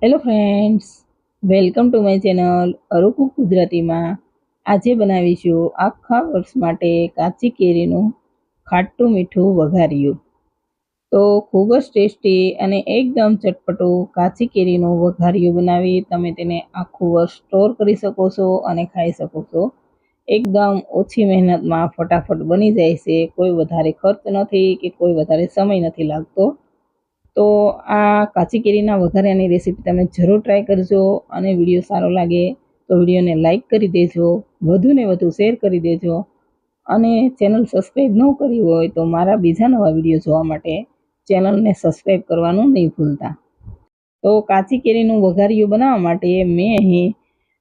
Hello friends, welcome to my channel અરુકુક ગુજરાતીમાં. આજે બનાવીશું આખા વર્ષ માટે કાચી કેરીનું ખાટું મીઠું વઘાર્યું. તો ખૂબ જ ટેસ્ટી અને એકદમ ચટપટું કાચી કેરીનું વઘાર્યું બનાવી તમે તેને આખું વર્ષ સ્ટોર કરી શકો છો અને ખાઈ શકો છો. એકદમ ઓછી મહેનતમાં ફટાફટ બની જાય છે. કોઈ વધારે ખર્ચ નથી કે કોઈ વધારે સમય નથી લાગતો. તો આ કાચી કેરીના વઘાર્યાની રેસીપી તમે જરૂર ટ્રાય કરજો અને વિડીયો સારો લાગે તો વિડીયોને લાઇક કરી દેજો, વધુને વધુ શેર કરી દેજો અને ચેનલ સબસ્ક્રાઈબ ન કરી હોય તો મારા બીજા નવા વિડીયો જોવા માટે ચેનલને સબસ્ક્રાઈબ કરવાનું નહીં ભૂલતા. તો કાચી કેરીનું વઘાર્યું બનાવવા માટે મેં અહીં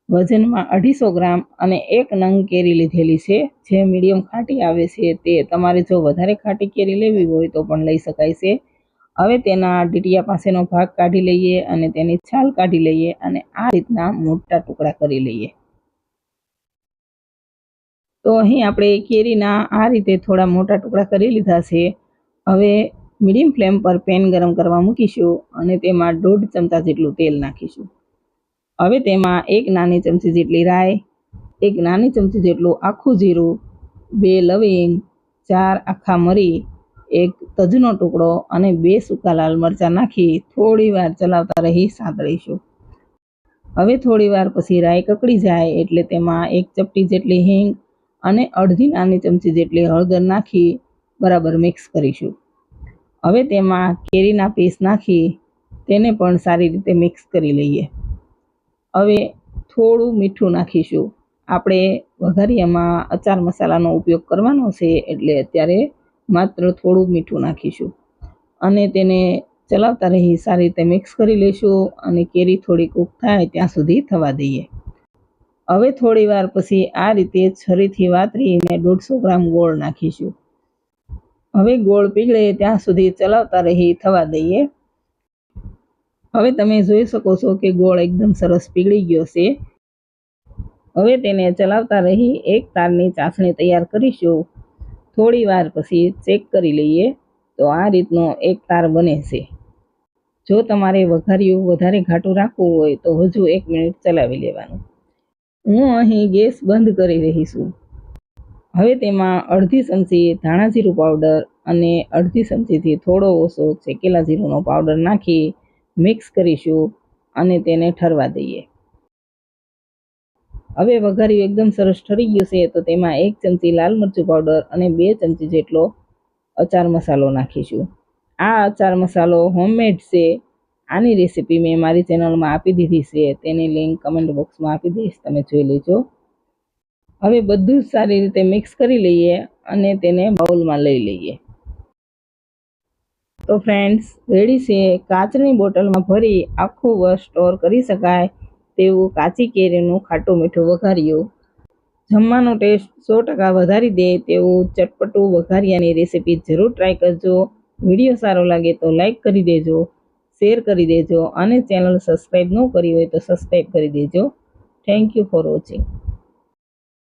વજનમાં 250 ગ્રામ અને 1 નંગ કેરી લીધેલી છે, જે મીડિયમ ખાટી આવે છે. તે તમારે જો વધારે ખાટી કેરી લેવી હોય તો પણ લઈ શકાય છે. હવે તેના ડીટીયા પાસેનો ભાગ કાઢી લઈએ અને તેની છાલ કાઢી લઈએ અને આ રીતના મોટા ટુકડા કરી લઈએ. તો અહીં આપણે કેરીના આ રીતે થોડા મોટા ટુકડા કરી લીધા છે. હવે મીડિયમ ફ્લેમ પર પેન ગરમ કરવા મૂકીશું અને તેમાં 1.5 ચમચા જેટલું તેલ નાખીશું. હવે તેમાં 1 નાની ચમચી જેટલી રાઈ, 1 નાની ચમચી જેટલું આખું જીરું, 2 લવિંગ, 4 આખા મરી, 1 તજનો ટુકડો અને 2 સૂકા લાલ મરચાં નાખી થોડી વાર ચલાવતા રહી સાંતળીશું. હવે થોડી વાર પછી રાઈ કકડી જાય એટલે તેમાં 1 ચપટી જેટલી હિંગ અને અડધી નાની ચમચી જેટલી હળદર નાખી બરાબર મિક્સ કરીશું. હવે તેમાં કેરીના પીસ નાખી તેને પણ સારી રીતે મિક્સ કરી લઈએ. હવે થોડું મીઠું નાખીશું. આપણે વઘારિયામાં અચાર મસાલાનો ઉપયોગ કરવાનો છે એટલે અત્યારે માત્ર થોડું મીઠું નાખીશું અને તેને ચલાવતા રહી સારી રીતે મિક્સ કરી લઈશું અને કેરી થોડી કૂક થાય ત્યાં સુધી થવા દઈએ. હવે થોડી વાર પછી આ રીતે છરીથી વાતરીને 150 ગ્રામ ગોળ નાખીશું. હવે ગોળ પીગળે ત્યાં સુધી ચલાવતા રહી થવા દઈએ. હવે તમે જોઈ શકો છો કે ગોળ એકદમ સરસ પીગળી ગયો છે. હવે તેને ચલાવતા રહી એક તારની ચાસણી તૈયાર કરીશું. થોડી વાર પછી ચેક કરી લઈએ તો આ રીતનો એક તાર બને છે. જો તમારે વઘાર્યું વધારે ઘાટું રાખવું હોય તો હજુ 1 મિનિટ ચલાવી લેવાનું. હું અહીં ગેસ બંધ કરી રહી છું. હવે તેમાં અડધી ચમચી ધાણા જીરું પાવડર અને અડધી ચમચીથી થોડો ઓછો શેકેલા જીરુંનો પાવડર નાખી મિક્સ કરીશું અને તેને ઠરવા દઈએ. હવે વઘાર્યું એકદમ સરસ ઠરી ગયું છે તો તેમાં 1 ચમચી લાલ મરચું પાવડર અને 2 ચમચી જેટલો અચાર મસાલો નાખીશું. આ અચાર મસાલો હોમમેડ છે. આની રેસીપી મેં મારી ચેનલમાં આપી દીધી છે, તેની લિંક કમેન્ટ બોક્સમાં આપી દઈશ, તમે જોઈ લેજો. હવે બધું જ સારી રીતે મિક્સ કરી લઈએ અને તેને બાઉલમાં લઈ લઈએ. તો ફ્રેન્ડ્સ, રેડી છે કાચની બોટલમાં ભરી આખું વર્ષ સ્ટોર કરી શકાય તેવું કાચી કેરીનું ખાટું મીઠું વઘાર્યું. જમવાનો ટેસ્ટ 100% વધારી દે તેવું ચટપટું વઘારિયાની રેસીપી જરૂર ટ્રાય કરજો. વિડીયો સારો લાગે તો લાઈક કરી દેજો, શેર કરી દેજો અને ચેનલ સબસ્ક્રાઈબ ન કરી હોય તો સબસ્ક્રાઈબ કરી દેજો. Thank you for watching.